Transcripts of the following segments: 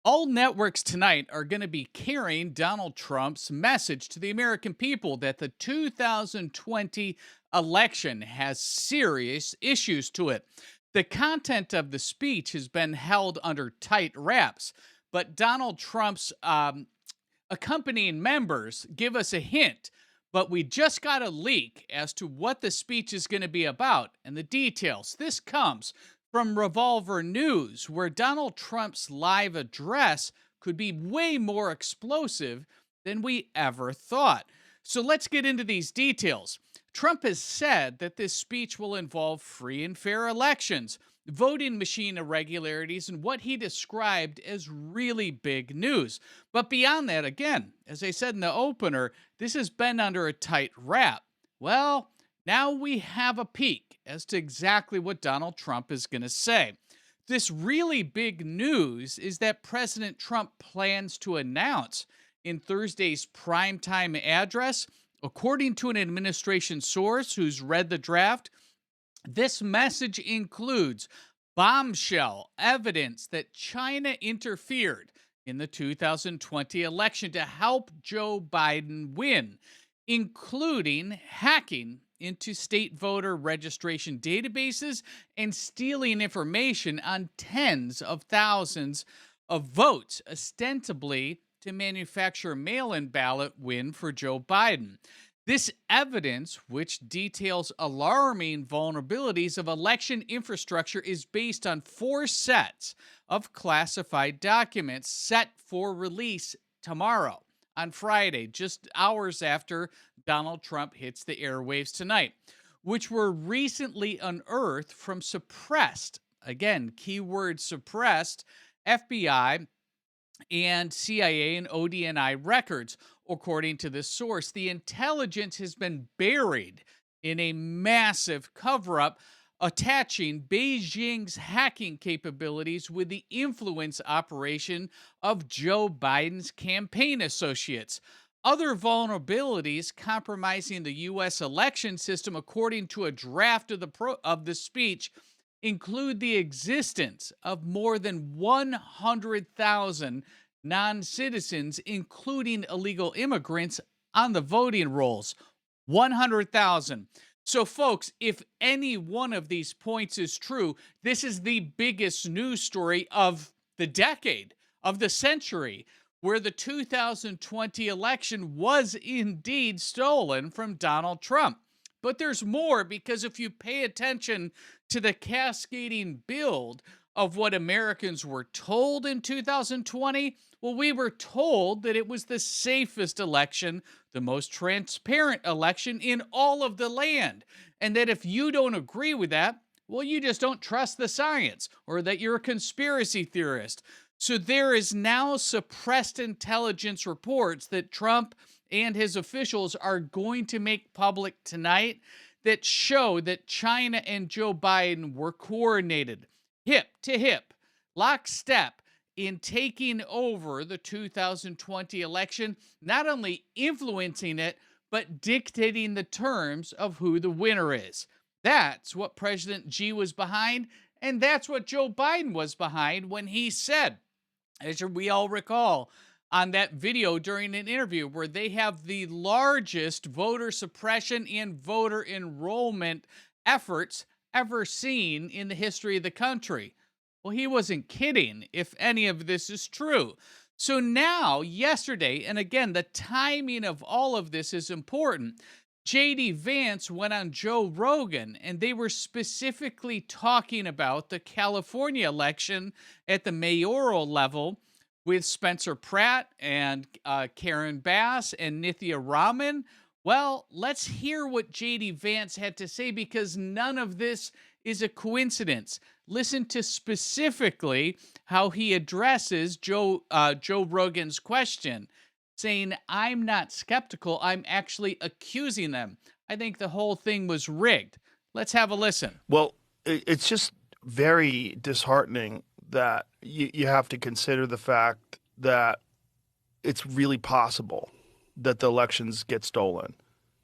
All networks tonight are going to be carrying Donald Trump's message to the American people that the 2020 election has serious issues to it. The content of the speech has been held under tight wraps, but Donald Trump's accompanying members give us a hint. But we just got a leak as to what the speech is going to be about and the details. This comes from Revolver News, where Donald Trump's live address could be way more explosive than we ever thought. So let's get into these details. Trump has said that this speech will involve free and fair elections, voting machine irregularities, and what he described as really big news. But beyond that, again, as I said in the opener, this has been under a tight wrap. Well, now we have a peek as to exactly what Donald Trump is going to say. This really big news is that President Trump plans to announce in Thursday's primetime address, according to an administration source who's read the draft, this message includes bombshell evidence that China interfered in the 2020 election to help Joe Biden win, including hacking into state voter registration databases and stealing information on tens of thousands of votes, ostensibly to manufacture a mail-in ballot win for Joe Biden. This evidence, which details alarming vulnerabilities of election infrastructure, is based on 4 sets of classified documents set for release tomorrow, on Friday, just hours after Donald Trump hits the airwaves tonight, which were recently unearthed from suppressed, again, keyword suppressed, FBI and CIA and ODNI records. According to this source, the intelligence has been buried in a massive cover-up attaching Beijing's hacking capabilities with the influence operation of Joe Biden's campaign associates. Other vulnerabilities compromising the U.S. election system, according to a draft of the speech, include the existence of more than 100,000 non-citizens, including illegal immigrants, on the voting rolls. 100,000. So, folks, if any one of these points is true, this is the biggest news story of the decade, of the century, where the 2020 election was indeed stolen from Donald Trump. But there's more, because if you pay attention to the cascading build of what Americans were told in 2020, well, we were told that it was the safest election, the most transparent election in all of the land. And that if you don't agree with that, well, you just don't trust the science, or that you're a conspiracy theorist. So there is now suppressed intelligence reports that Trump and his officials are going to make public tonight that show that China and Joe Biden were coordinated, hip to hip, lockstep, in taking over the 2020 election, not only influencing it, but dictating the terms of who the winner is. That's what President Xi was behind, and that's what Joe Biden was behind when he said, as we all recall, on that video during an interview where they have the largest voter suppression and voter enrollment efforts ever seen in the history of the country. Well, he wasn't kidding if any of this is true. So now, yesterday, and again, the timing of all of this is important, J.D. Vance went on Joe Rogan, and they were specifically talking about the California election at the mayoral level with Spencer Pratt and Karen Bass and Nithya Raman. Well, let's hear what J.D. Vance had to say, because none of this is a coincidence. Listen to specifically how he addresses Joe Rogan's question, saying, I'm not skeptical, I'm actually accusing them. I think the whole thing was rigged. Let's have a listen. Well, it's just very disheartening that you have to consider the fact that it's really possible that the elections get stolen.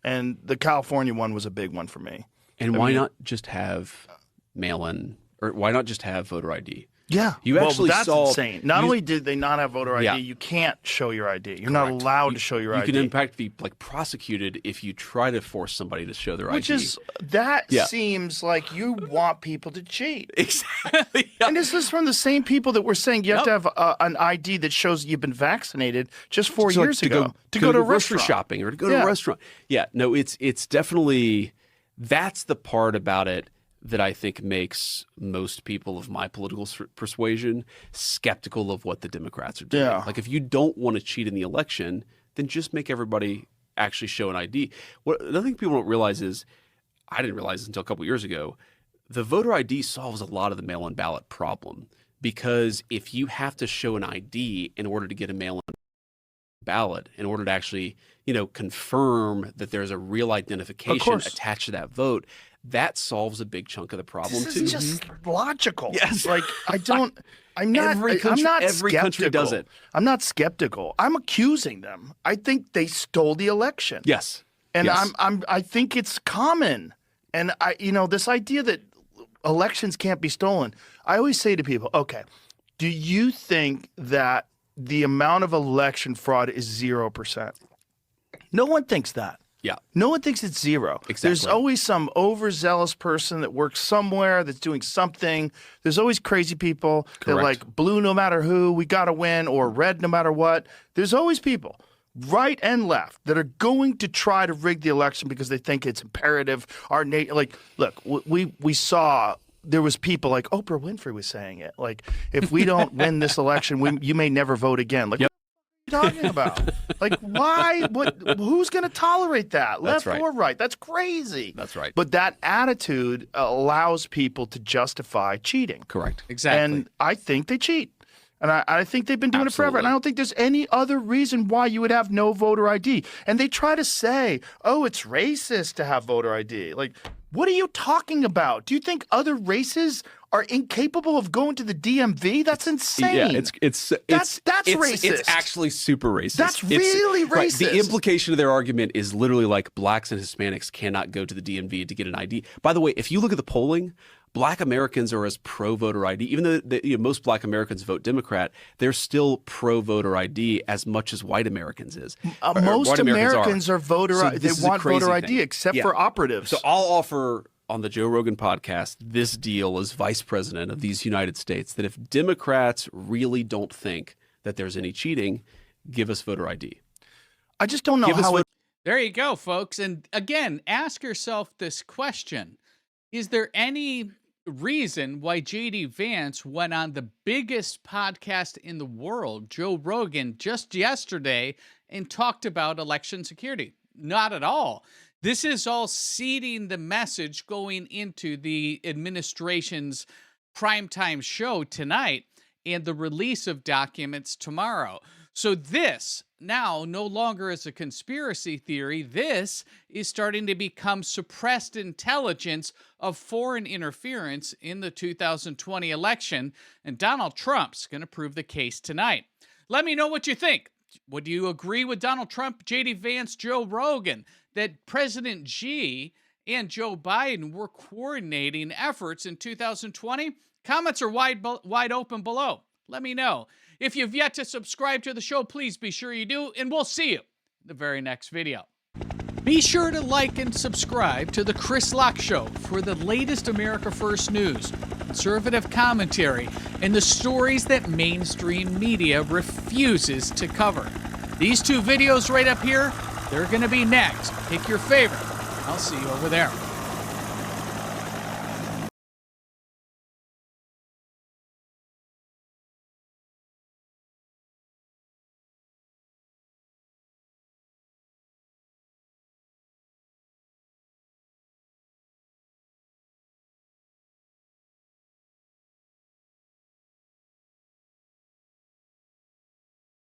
And the California one was a big one for me. And why not just have mail-in, or why not just have voter ID? Yeah. You actually that's saw insane. Not only did they not have voter ID, Yeah. you can't show your ID. You're not allowed to show your ID. You can in fact be like prosecuted if you try to force somebody to show their ID. Which is seems like you want people to cheat. Exactly. And this is from the same people that were saying you have to have an ID that shows you've been vaccinated just 4 years ago to go to a grocery restaurant. shopping or to go to a restaurant. Yeah, no, it's definitely, that's the part about it that I think makes most people of my political persuasion skeptical of what the Democrats are doing. Yeah. Like, if you don't want to cheat in the election, then just make everybody actually show an ID. Another thing people don't realize is, I didn't realize this until a couple years ago, the voter ID solves a lot of the mail-in ballot problem, because if you have to show an ID in order to get a mail-in ballot, in order to actually, confirm that there's a real identification attached to that vote, that solves a big chunk of the problem this too. is just logical. Yes. Like I'm not Every country does it. I'm not skeptical. I'm accusing them. I think they stole the election. Yes. And yes. I think it's common. And this idea that elections can't be stolen. I always say to people, okay, do you think that the amount of election fraud is 0%? No one thinks that. Yeah. No one thinks it's zero. Exactly. There's always some overzealous person that works somewhere that's doing something. There's always crazy people that like blue no matter who, we got to win, or red no matter what. There's always people, right and left, that are going to try to rig the election because they think it's imperative. Look, we saw there was people like Oprah Winfrey was saying it. Like, if we don't win this election, you may never vote again. Like, what are you talking about? Like, why? Who's going to tolerate that? Left or right? That's crazy. That's right. But that attitude allows people to justify cheating. Correct. Exactly. And I think they cheat. And I think they've been doing it forever. And I don't think there's any other reason why you would have no voter ID. And they try to say, oh, it's racist to have voter ID. Like, what are you talking about? Do you think other races are incapable of going to the DMV? That's insane. Yeah, that's racist. It's actually super racist. That's really racist. Right, the implication of their argument is literally like blacks and Hispanics cannot go to the DMV to get an ID. By the way, if you look at the polling, Black Americans are as pro-voter ID. Even though most Black Americans vote Democrat, they're still pro-voter ID as much as white Americans is. Most Americans are voter ID. They want voter ID, except for operatives. So I'll offer on the Joe Rogan podcast this deal as vice president of these United States, that if Democrats really don't think that there's any cheating, give us voter ID. I just don't know how There you go, folks. And again, ask yourself this question. Is there any reason why J.D. Vance went on the biggest podcast in the world, Joe Rogan, just yesterday and talked about election security? Not at all. This is all seeding the message going into the administration's primetime show tonight and the release of documents tomorrow. So this now no longer is a conspiracy theory. This is starting to become suppressed intelligence of foreign interference in the 2020 election, and Donald Trump's going to prove the case tonight. Let me know what you think. Would you agree with Donald Trump, J.D. Vance, Joe Rogan, that President Xi and Joe Biden were coordinating efforts in 2020? Comments are wide open below. Let me know. If you've yet to subscribe to the show, please be sure you do, and we'll see you in the very next video. Be sure to like and subscribe to The Chris Locke Show for the latest America First news, conservative commentary, and the stories that mainstream media refuses to cover. These two videos right up here, they're going to be next. Pick your favorite. I'll see you over there.